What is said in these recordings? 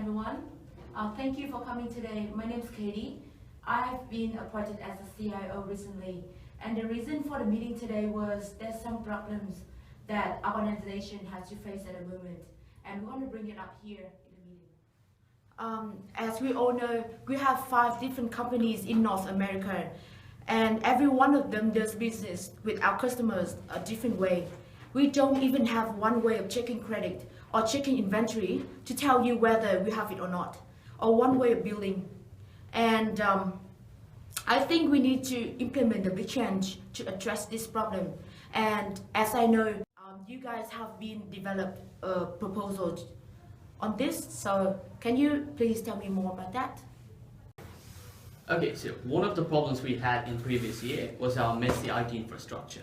everyone. Thank you for coming today. My name is Katie. I've been appointed as a CIO recently, and the reason for the meeting today was there's some problems that our organization has to face at the moment, and we want to bring it up here in the meeting. As we all know, we have 5 different companies in North America, and every one of them does business with our customers a different way. We don't even have one way of checking credit or checking inventory to tell you whether we have it or not, or one way of billing. And I think we need to implement a big change to address this problem. And as I know, you guys have been developed a proposal on this, so can you please tell me more about that? Okay, so one of the problems we had in previous year was our messy IT infrastructure.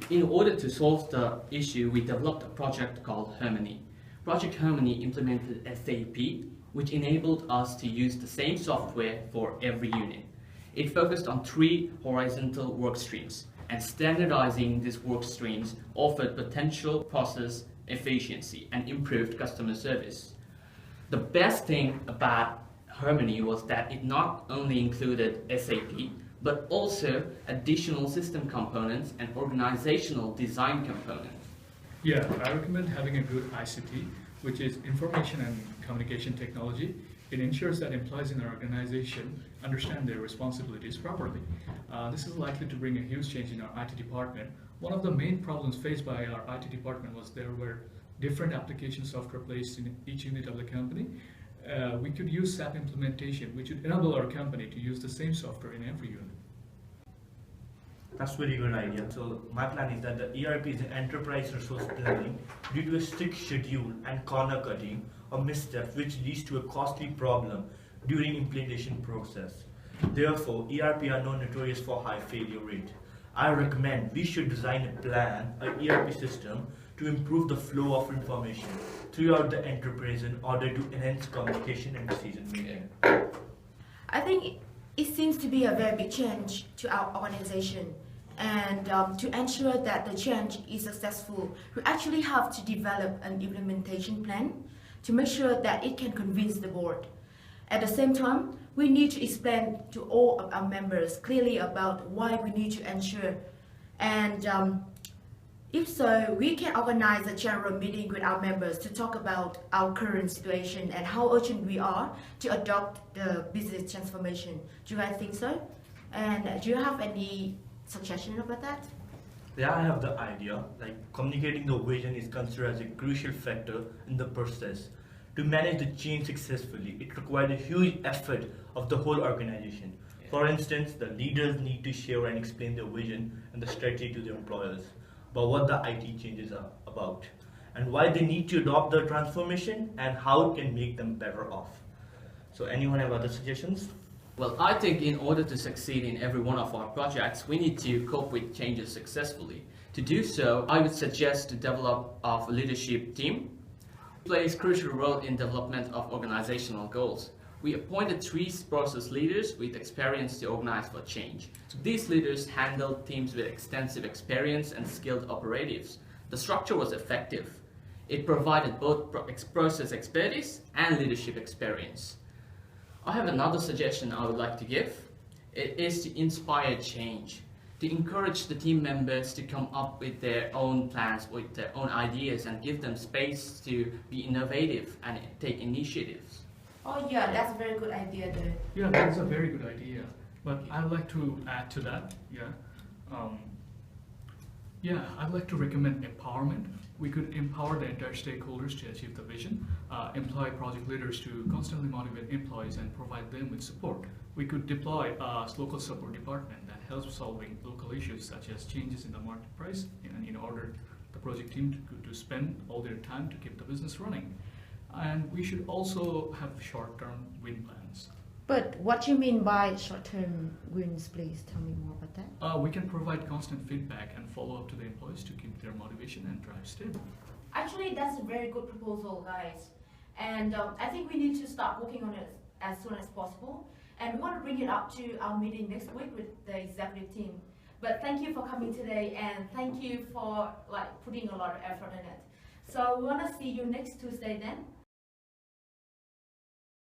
In order to solve the issue, we developed a project called Harmony. Project Harmony implemented SAP, which enabled us to use the same software for every unit. It focused on 3 horizontal work streams, and standardizing these work streams offered potential process efficiency and improved customer service. The best thing about Harmony was that it not only included SAP, but also additional system components and organizational design components. Yeah, I recommend having a good ICT, which is information and communication technology. It ensures that employees in our organization understand their responsibilities properly. This is likely to bring a huge change in our IT department. One of the main problems faced by our IT department was there were different application software placed in each unit of the company. We could use SAP implementation, which would enable our company to use the same software in every unit. That's a very good idea. So my plan is that the ERP is an enterprise resource planning due to a strict schedule and corner cutting or missteps, which leads to a costly problem during implementation process. Therefore, ERP are known notorious for high failure rate. I recommend we should design a plan, an ERP system, to improve the flow of information throughout the enterprise in order to enhance communication and decision making. I think it seems to be a very big change to our organization, and to ensure that the change is successful, we actually have to develop an implementation plan to make sure that it can convince the board. At the same time, we need to explain to all of our members clearly about why we need to ensure, and if so, we can organize a general meeting with our members to talk about our current situation and how urgent we are to adopt the business transformation. Do you guys think so? And do you have any suggestion about that? Yeah, I have the idea. Like, communicating the vision is considered as a crucial factor in the process. To manage the change successfully, it requires a huge effort of the whole organization. For instance, the leaders need to share and explain their vision and the strategy to their employers about what the IT changes are about, and why they need to adopt the transformation and how it can make them better off. So anyone have other suggestions? Well, I think in order to succeed in every one of our projects, we need to cope with changes successfully. To do so, I would suggest to develop a leadership team. It plays a crucial role in development of organizational goals. We appointed 3 process leaders with experience to organize for change. These leaders handled teams with extensive experience and skilled operatives. The structure was effective. It provided both process expertise and leadership experience. I have another suggestion I would like to give. It is to inspire change, to encourage the team members to come up with their own plans, with their own ideas, and give them space to be innovative and take initiatives. Oh yeah, that's a very good idea though. Yeah, that's a very good idea. But I'd like to add to that. I'd like to recommend empowerment. We could empower the entire stakeholders to achieve the vision, employ project leaders to constantly motivate employees and provide them with support. We could deploy a local support department that helps solving local issues such as changes in the market price, and in order the project team to spend all their time to keep the business running. And we should also have short-term win plans. But what do you mean by short-term wins? Please tell me more about that. We can provide constant feedback and follow up to the employees to keep their motivation and drive stable. Actually, that's a very good proposal, guys. And I think we need to start working on it as soon as possible. And we want to bring it up to our meeting next week with the executive team. But thank you for coming today, and thank you for putting a lot of effort in it. So we want to see you next Tuesday then.